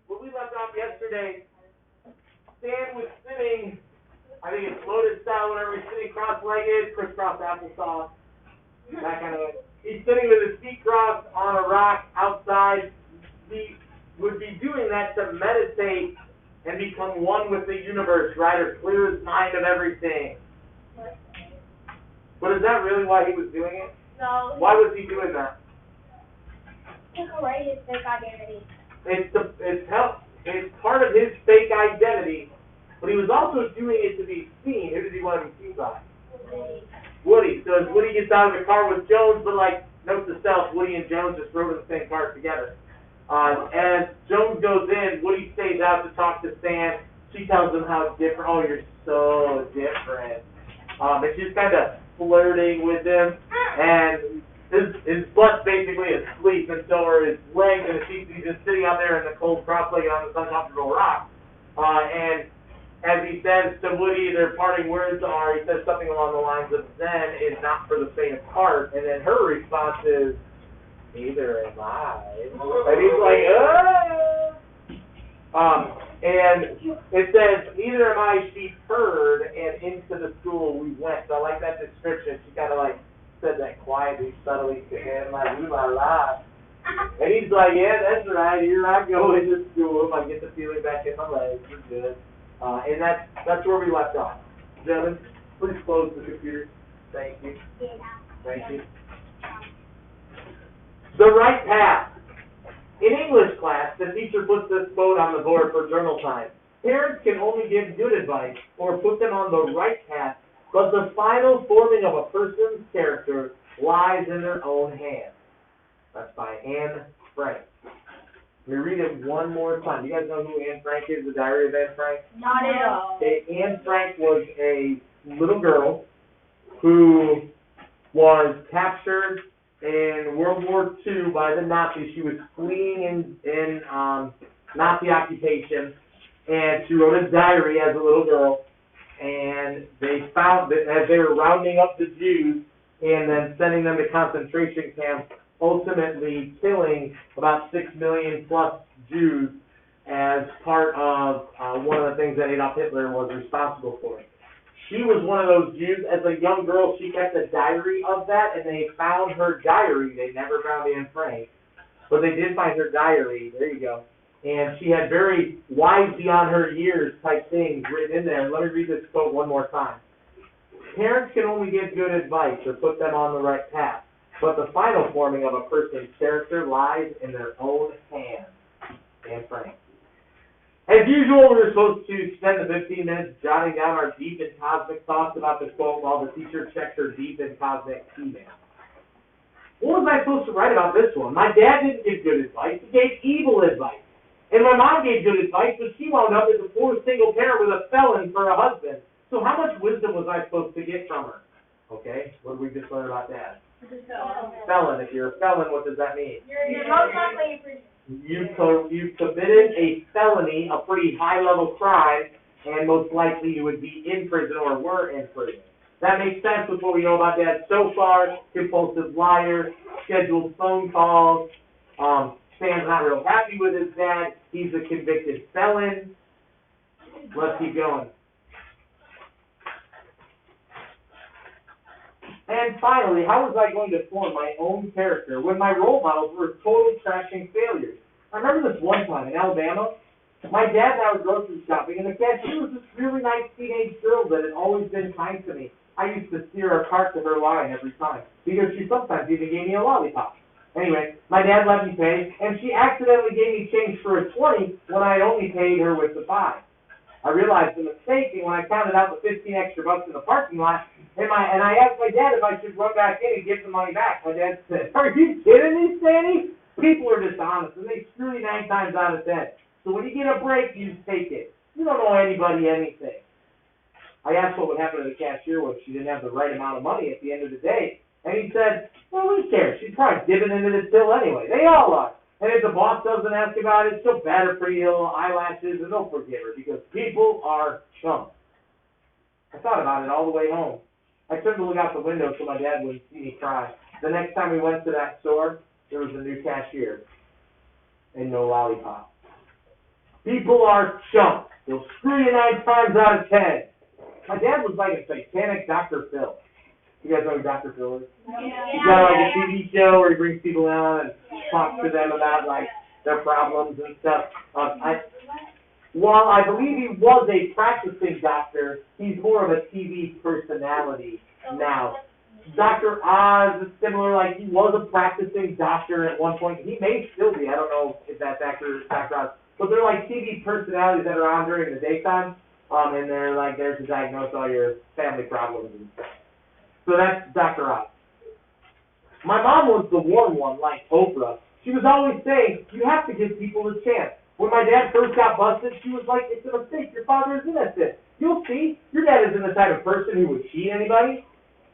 when we left off yesterday, Stan was sitting, I think it's lotus style, whenever he's sitting cross-legged, crisscross applesauce, that kind of. He's sitting with his feet crossed on a rock outside. He would be doing that to meditate and become one with the universe, right, or clear his mind of everything. But is that really why he was doing it? No. Why was he doing that? Took away his fake identity. It's part of his fake identity, but he was also doing it to be seen. Who did he want to be seen by? Woody. So as Woody gets out of the car with Jones, but like, note to self, Woody and Jones just rode in the same car together. As Jones goes in, Woody stays out to talk to Stan. She tells him how different. Oh, you're so different. And she's kind of flirting with him, and his butt's basically asleep, and so are his legs, and he's just sitting out there in the cold, cross-legged on this uncomfortable rock. And as he says to Woody, their parting words are, he says something along the lines of, Zen is not for the faint of heart, and then her response is, neither am I. And he's like, and it says, neither am I, she heard, and into the school we went. So I like that description. She kind of like said that quietly, subtly to him, like, ooh la la. And he's like, yeah, that's right, here I go into school. If I get the feeling back in my legs, we're good. And that's where we left off. Gentlemen, please close the computer. Thank you. Thank you. The right path. In English class, the teacher puts this quote on the board for journal time. Parents can only give good advice or put them on the right path, but the final forming of a person's character lies in their own hands. That's by Anne Frank. Let me read it one more time. You guys know who Anne Frank is, the Diary of Anne Frank? Not at all. Okay, Anne Frank was a little girl who was captured in World War II by the Nazis. She was fleeing in Nazi occupation, and she wrote a diary as a little girl, and they found that as they were rounding up the Jews and then sending them to concentration camps, ultimately killing about 6 million plus Jews as part of one of the things that Adolf Hitler was responsible for. She was one of those Jews. As a young girl, she kept a diary of that, and they found her diary. They never found Anne Frank, but they did find her diary. There you go. And she had very wise beyond her years type things written in there. And let me read this quote one more time. Parents can only give good advice or put them on the right path, but the final forming of a person's character lies in their own hands. Anne Frank. As usual, we were supposed to spend the 15 minutes jotting down our deep and cosmic thoughts about this quote while the teacher checked her deep and cosmic email. What was I supposed to write about this one? My dad didn't give good advice. He gave evil advice. And my mom gave good advice, but she wound up as a poor single parent with a felon for a husband. So how much wisdom was I supposed to get from her? Okay, what did we just learn about Dad? Felon. If you're a felon, what does that mean? You're most likely a person. You committed a felony, a pretty high-level crime, and most likely you would be in prison or were in prison. That makes sense with what we know about Dad so far. Compulsive liar, scheduled phone calls. Stan's not real happy with his dad. He's a convicted felon. Let's keep going. And finally, how was I going to form my own character when my role models were total trashing failures? I remember this one time in Alabama. My dad and I were grocery shopping, and the cashier was this really nice teenage girl that had always been kind to me. I used to steer our cart to her line every time, because she sometimes even gave me a lollipop. Anyway, my dad let me pay, and she accidentally gave me change for a 20 when I had only paid her with the 5. I realized the mistake, and when I counted out the 15 extra bucks in the parking lot, and I asked my dad if I should run back in and give the money back. My dad said, "Are you kidding me, Sandy? People are dishonest, and they screw you 9 times out of 10. So when you get a break, you take it. You don't owe anybody anything." I asked what would happen to the cashier when she didn't have the right amount of money at the end of the day, and he said, "Well, who cares? She's probably dipping into the till anyway. They all are. And if the boss doesn't ask about it, she'll bat her pretty little eyelashes and they'll forgive her because people are chumps." I thought about it all the way home. I turned to look out the window so my dad wouldn't see me cry. The next time we went to that store, there was a new cashier and no lollipop. People are chumps. They'll screw you 9 times out of 10. My dad was like a satanic Dr. Phil. You guys know who Dr. Phil is? He's got like a TV show where he brings people on and talks to them about like their problems and stuff. While I believe he was a practicing doctor, he's more of a TV personality now. Dr. Oz is similar, like he was a practicing doctor at one point. He may still be, I don't know if that's Dr. Oz. But they're like TV personalities that are on during the daytime, and they're like there to diagnose all your family problems and stuff. So that's Dr. Oz. My mom was the warm one, like Oprah. She was always saying, you have to give people a chance. When my dad first got busted, she was like, it's a mistake, your father is innocent. You'll see, your dad isn't the type of person who would cheat anybody.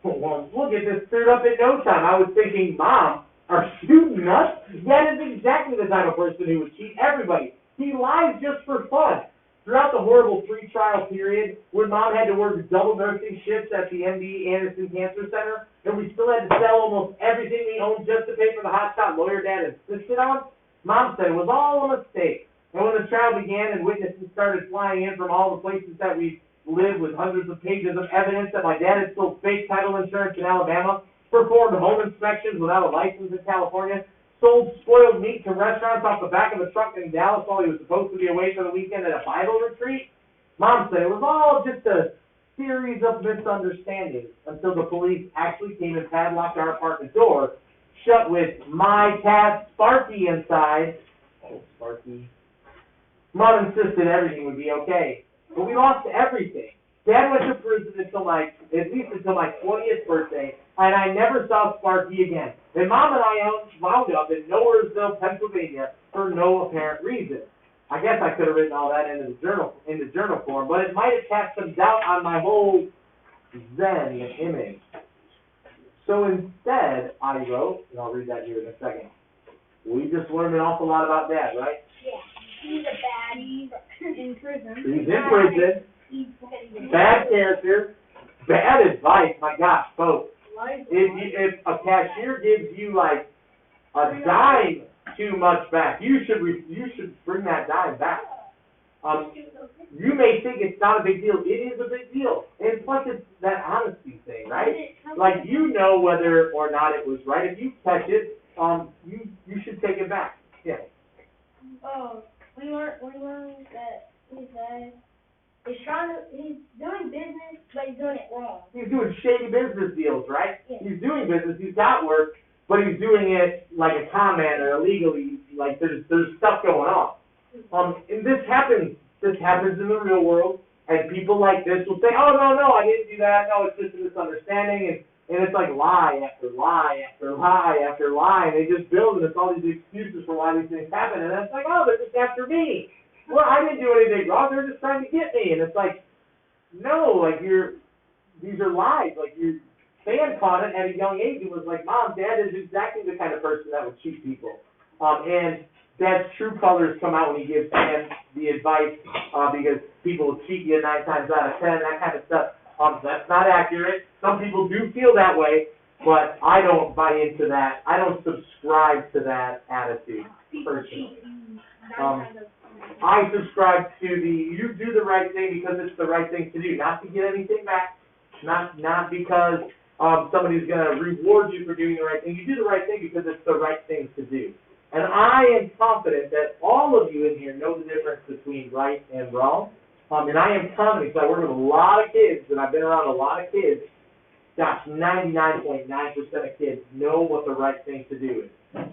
Well, we'll get this cleared up in no time. I was thinking, Mom, are you nuts? Dad is exactly the type of person who would cheat everybody. He lies just for fun. Throughout the horrible pre-trial period, when Mom had to work double nursing shifts at the MD Anderson Cancer Center, and we still had to sell almost everything we owned just to pay for the hotshot lawyer Dad insisted on, Mom said it was all a mistake. And when the trial began and witnesses started flying in from all the places that we lived with hundreds of pages of evidence that my dad had sold fake title insurance in Alabama, performed home inspections without a license in California, sold spoiled meat to restaurants off the back of a truck in Dallas while he was supposed to be away for the weekend at a Bible retreat, Mom said it was all just a series of misunderstandings until the police actually came and padlocked our apartment door shut with my cat Sparky inside. Oh, Sparky. Mom insisted everything would be okay, but we lost everything. Dad went to prison at least until my 20th birthday, and I never saw Sparky again. Then Mom and I wound up in Nowheresville, Pennsylvania, for no apparent reason. I guess I could have written all that into journal form, but it might have cast some doubt on my whole Zen image. So instead, I wrote, and I'll read that here in a second. We just learned an awful lot about Dad, right? Yeah. He's a bad. He's in prison. He's in prison. Bad character. Bad advice. My gosh, folks. If a cashier gives you like a dime too much back, you should bring that dime back. You may think it's not a big deal. It is a big deal. And plus it's that honesty thing, right? Like you know whether or not it was right. If you catch it, you should take it back. Yeah. Oh, we learned that he's doing business, but he's doing it wrong. He's doing shady business deals, right? Yeah. He's doing business, he's got work, but he's doing it like a con man or illegally, like there's stuff going on. And this happens in the real world, and people like this will say, oh, no, I didn't do that, no, it's just a misunderstanding, and it's like lie after lie after lie after lie, and they just build, and it's all these excuses for why these things happen, and it's like, oh, they're just after me. Well, I didn't do anything wrong, they're just trying to get me, and it's like, no, like these are lies, like your fan caught it at a young age and was like, Mom, Dad is exactly the kind of person that would cheat people, and Dad's true colors come out when he gives Sam the advice, because people will cheat you 9 times out of 10, that kind of stuff. That's not accurate. Some people do feel that way, but I don't buy into that. I don't subscribe to that attitude personally. I subscribe to you do the right thing because it's the right thing to do, not to get anything back, not because somebody's going to reward you for doing the right thing. You do the right thing because it's the right thing to do. And I am confident that all of you in here know the difference between right and wrong. And I am confident because I work with a lot of kids and I've been around a lot of kids. Gosh, 99.9% of kids know what the right thing to do is.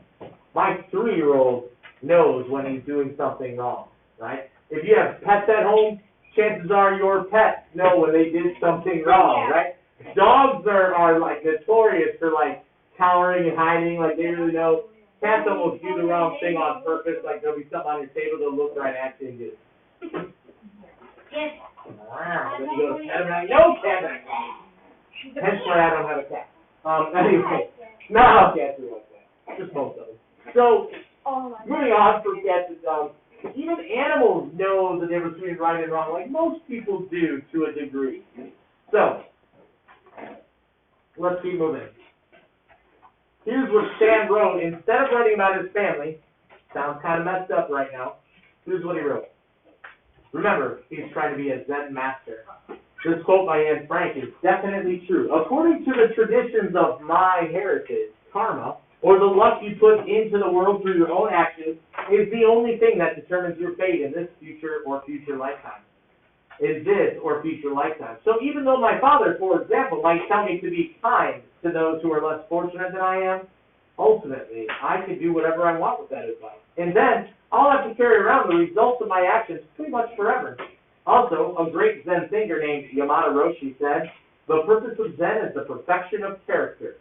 My 3-year-old knows when he's doing something wrong, right? If you have pets at home, chances are your pets know when they did something wrong, right? Dogs are like notorious for like cowering and hiding, like they really know. Cats almost do the wrong thing on purpose, like there'll be something on your table, they'll look right at you and just, wow, then you go to pet them, like, no cat back. Hence why I don't have a cat. Anyway, not all cats are like that, just most of them. So, moving on for cats, even animals know the difference between right and wrong, like most people do to a degree. So, let's keep moving. Here's what Stan wrote. Instead of writing about his family, sounds kind of messed up right now, here's what he wrote. Remember, he's trying to be a Zen master. This quote by Anne Frank is definitely true. According to the traditions of my heritage, karma, or the luck you put into the world through your own actions, is the only thing that determines your fate in this future or future lifetime. In this or future lifetime. So even though my father, for example, might tell me to be kind to those who are less fortunate than I am, ultimately, I can do whatever I want with that advice. And then, I'll have to carry around the results of my actions pretty much forever. Also, a great Zen thinker named Yamada Roshi said, the purpose of Zen is the perfection of character.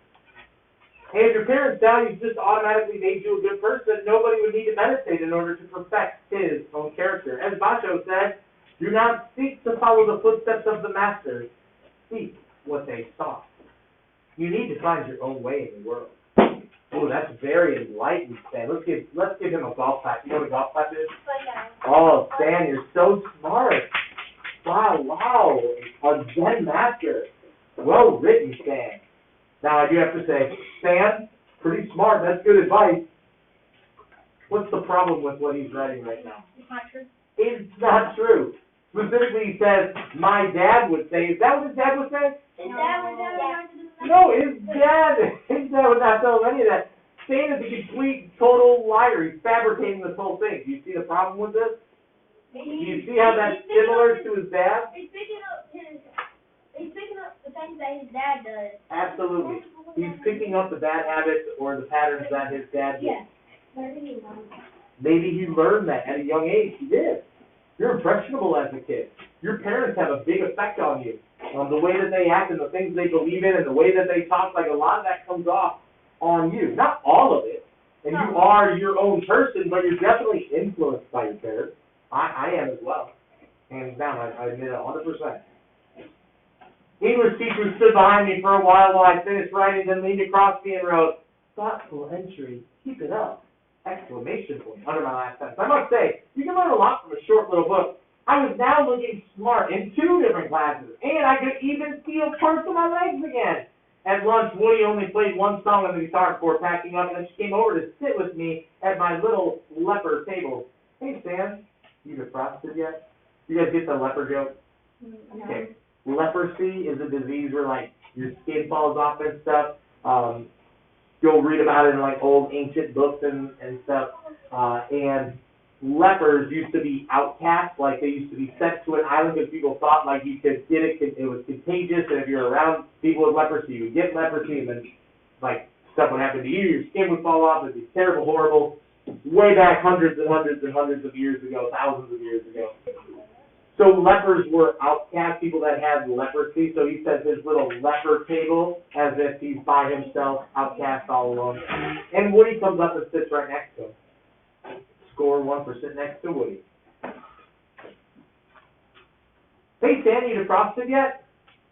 And if your parents' values just automatically made you a good person, nobody would need to meditate in order to perfect his own character. As Basho said, do not seek to follow the footsteps of the masters. Seek what they saw. You need to find your own way in the world. Oh, that's very enlightened, Stan. Let's give him a golf clap. You know what a golf clap is? Oh, Stan, you're so smart. Wow. A Zen master. Well written, Stan. Now, I do have to say, Stan, pretty smart. That's good advice. What's the problem with what he's writing right now? It's not true. It's not true. Specifically, he says, my dad would say. Is that what his dad would say? His dad was going to do that. No, his dad would not tell him any of that. Stan is a complete, total liar. He's fabricating this whole thing. Do you see the problem with this? Do you see how that's similar to his dad? He's picking up the things that his dad does. Absolutely. He's picking up the bad habits or the patterns that his dad did. Yes. Maybe he learned that at a young age. He did. You're impressionable as a kid. Your parents have a big effect on you. The way that they act and the things they believe in and the way that they talk, like a lot of that comes off on you. Not all of it. And you are your own person, but you're definitely influenced by your parents. I am as well. Hands down, I admit it 100%. English teacher stood behind me for a while I finished writing, then leaned across me and wrote, thoughtful entry, keep it up, exclamation point, under my last sentence. I must say, you can learn a lot from a short little book. I was now looking smart in 2 different classes, and I could even feel parts of my legs again. At lunch, Woody only played one song on the guitar before packing up, and then she came over to sit with me at my little leper table. Hey, Sam, you defrosted yet? You guys get the leper joke? No. Okay. Leprosy is a disease where, like, your skin falls off and stuff. You'll read about it in, like, old ancient books and stuff. And lepers used to be outcasts, like, they used to be sent to an island because people thought, like, you could get it, it was contagious, and if you're around people with leprosy, you would get leprosy, and then, like, stuff would happen to you, your skin would fall off, it'd be terrible, horrible, way back hundreds and hundreds and hundreds of years ago, thousands of years ago. So lepers were outcast, people that had leprosy, so he says his little leper table, as if he's by himself, outcast all alone. And Woody comes up and sits right next to him. Score 1 for sitting next to Woody. Hey, Stan, you defrosted yet?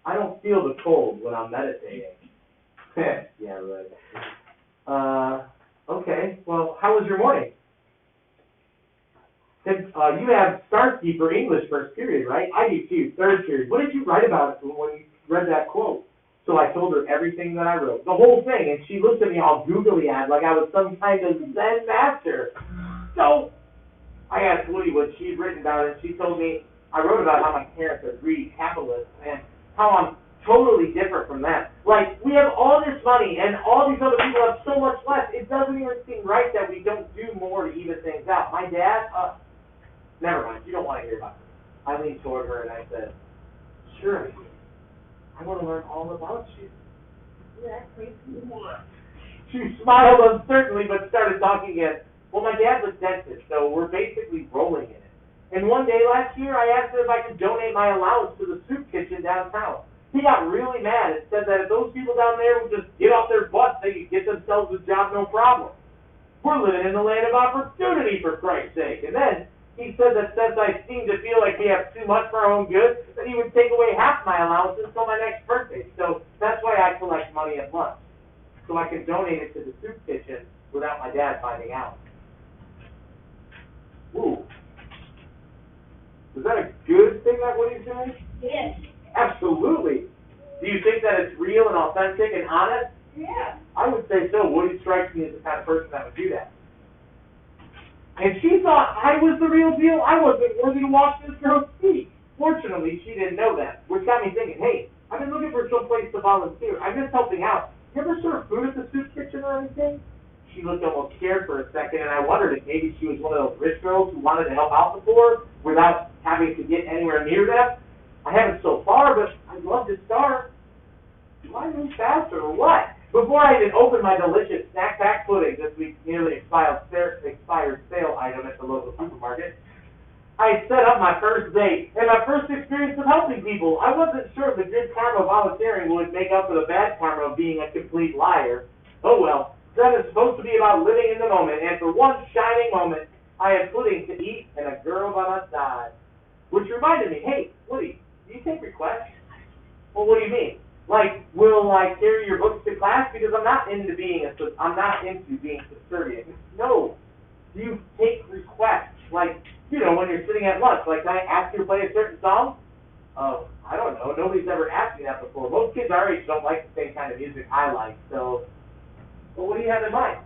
I don't feel the cold when I'm meditating. Yeah, right. Okay, well, how was your morning? You have Starsky for English first period, right? I do too, third period. What did you write about it when you read that quote? So I told her everything that I wrote, the whole thing, and she looked at me all googly-eyed like I was some kind of Zen master. So I asked Woody what she'd written about it, and she told me I wrote about how my parents are greedy capitalists and how I'm totally different from them. Like, we have all this money, and all these other people have so much less. It doesn't even seem right that we don't do more to even things out. My dad, never mind, you don't want to hear about it. I leaned toward her and I said, sure I do. I want to learn all about you. Yeah, that's pretty cool. She smiled uncertainly, but started talking again. Well, my dad's a dentist, so we're basically rolling in it. And one day last year, I asked him if I could donate my allowance to the soup kitchen downtown. He got really mad and said that if those people down there would just get off their butts, they could get themselves a job no problem. We're living in the land of opportunity, for Christ's sake. And then he said that since I seem to feel like we have too much for our own good, that he would take away half my allowance until my next birthday. So that's why I collect money at lunch, so I can donate it to the soup kitchen without my dad finding out. Ooh. Is that a good thing that what he's doing? Yes. Absolutely. Do you think that it's real and authentic and honest? Yeah. I would say so. Woody strikes me as the kind of person that would do that. And she thought I was the real deal. I wasn't worthy to wash this girl's feet. Fortunately, she didn't know that, which got me thinking, hey, I've been looking for some place to volunteer. I miss helping out. You ever serve food at the soup kitchen or anything? She looked almost scared for a second, and I wondered if maybe she was one of those rich girls who wanted to help out the poor without having to get anywhere near them. I haven't so far, but I'd love to start. Do I move faster or what? Before I even opened my delicious snack pack pudding, this week's nearly expired sale item at the local supermarket, I set up my first date and my first experience of helping people. I wasn't sure if the good karma of volunteering would make up for the bad karma of being a complete liar. Oh well, that is supposed to be about living in the moment, and for one shining moment, I had pudding to eat and a girl by my side. Which reminded me, hey, Woody, do you take requests? Well, what do you mean? Like, will I carry your books to class? Because I'm not into being subservient. No. Do you take requests? Like, when you're sitting at lunch, like, can I ask you to play a certain song? Oh, I don't know. Nobody's ever asked me that before. Most kids our age don't like the same kind of music I like, so, well, what do you have in mind?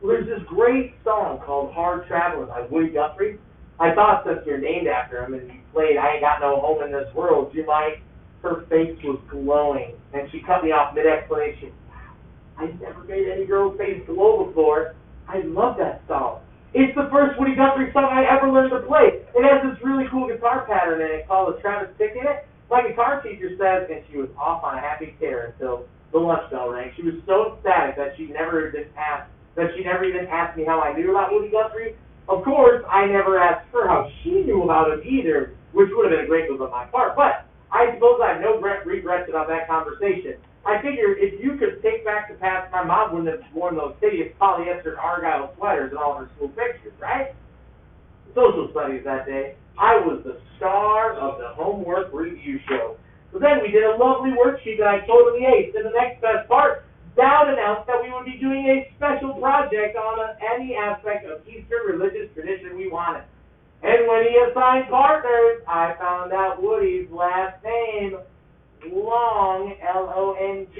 Well, there's this great song called Hard Traveling by Woody Guthrie. I thought since you're named after him and you played I Ain't Got No Home in This World, you might. Her face was glowing, and she cut me off mid-explanation. Wow, I've never made any girl's face glow before. I love that song. It's the first Woody Guthrie song I ever learned to play. It has this really cool guitar pattern in it called a Travis Pick in it. My guitar teacher says, and she was off on a happy tear until the lunch bell rang. She was so ecstatic that she never even asked me how I knew about Woody Guthrie. Of course, I never asked her how she knew about him either, which would have been a great move on my part. But I suppose I have no regrets about that conversation. I figure if you could take back the past, my mom wouldn't have worn those hideous polyester Argyle sweaters in all of her school pictures, right? Social studies that day, I was the star of the homework review show. So then we did a lovely worksheet that I totally aced. And the next best part, Dowd announced that we would be doing a special project on any aspect of Eastern religious tradition we wanted. And when he assigned partners, I found out Woody's last name, Long, L-O-N-G,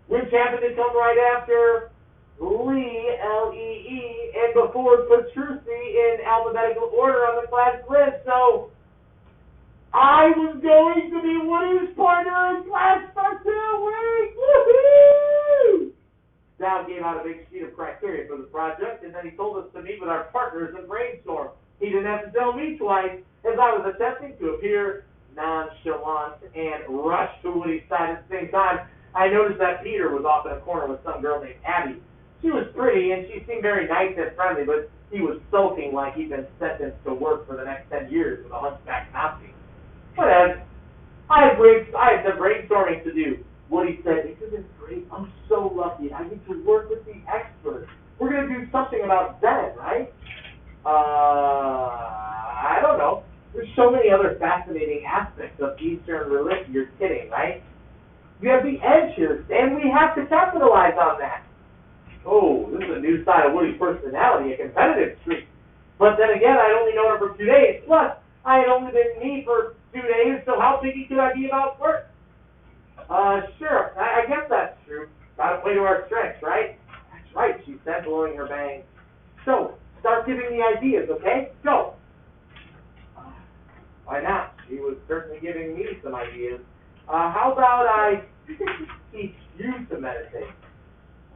which happened to come right after Lee, L-E-E, and before Petrucci in alphabetical order on the class list. So I was going to be Woody's partner in class for 2 weeks. Woohoo! Dowd gave out a big sheet of criteria for the project, and then he told us to meet with our partners and brainstorm. He didn't have to tell me twice, as I was attempting to appear nonchalant and rush to Woody's side at the same time. I noticed that Peter was off in a corner with some girl named Abby. She was pretty, and she seemed very nice and friendly, but he was sulking like he'd been sentenced to work for the next 10 years with a hunchback Nazi. Whatever. I had some brainstorming to do. Woody said, "Isn't this great? I'm so lucky. I get to work with the experts. We're going to do something about Zen, right?" I don't know. There's so many other fascinating aspects of Eastern religion. You're kidding, right? You have the edge here, and we have to capitalize on that. Oh, this is a new side of Woody's personality, a competitive streak. But then again, I'd only known her for 2 days. Plus, I had only been me for 2 days, so how picky could I be about work? Sure, I guess that's true. Gotta play to our strengths, right? That's right, she said, blowing her bangs. So, start giving me ideas, okay? Go. Why not? She was certainly giving me some ideas. How about I teach you to meditate?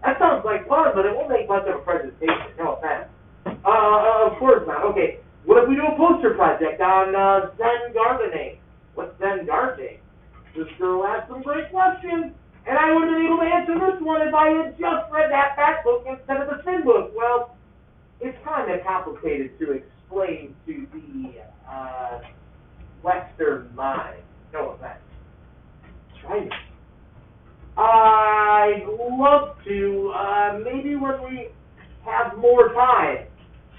That sounds like fun, but it won't make much of a presentation. No offense. Of course not. Okay, what if we do a poster project on Zen gardening? What's Zen gardening? This girl asked some great questions, and I would have been able to answer this one if I had just read that fact book instead of the Sin book. Well, it's kind of complicated to explain to the Western mind. No offense. Try it. I'd love to, maybe when we have more time,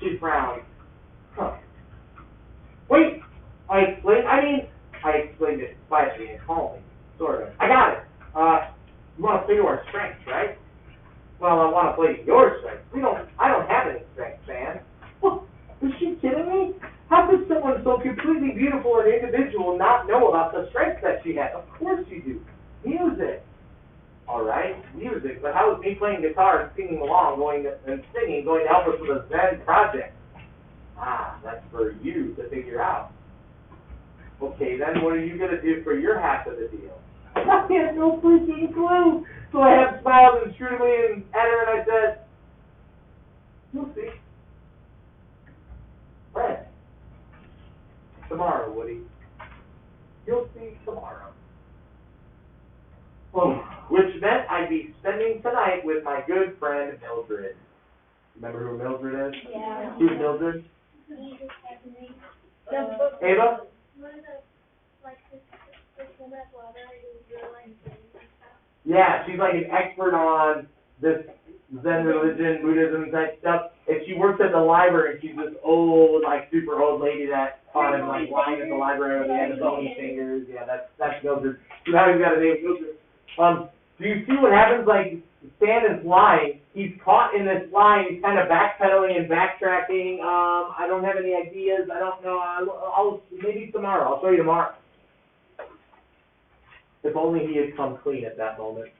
she frowned. Huh. Wait, I explained it quietly and calmly, sort of. I got it. You want to play to our strengths, right? Well, I want to play to your strengths. I don't have any strengths, man. Well, is she kidding me? How could someone so completely beautiful and individual not know about the strengths that she has? Of course you do. Music. All right, music, but how is me playing guitar and singing along, going to help us with a Zen project? Ah, that's for you to figure out. Okay, then what are you gonna do for your half of the deal? I had no freaking clue. So I half smiled and screwed me and at her and I said, you'll see. When? Tomorrow, Woody. You'll see tomorrow. Oh, which meant I'd be spending tonight with my good friend Mildred. Remember who Mildred is? Yeah. Who's Mildred? The Ava? one of the, like, this woman at Water, who realized things and stuff. Yeah, she's like an expert on this Zen religion, Buddhism type stuff. And she works at the library, and she's this old, like super old lady that taught him like lying at the library with the end of bony fingers. Yeah, that's Mildred. So now he's got a name, Mildred. Do you see what happens? Like Stan is lying. He's caught in this lie. He's kind of backpedaling and backtracking. I don't have any ideas. I don't know. I'll maybe tomorrow. I'll show you tomorrow. If only he had come clean at that moment.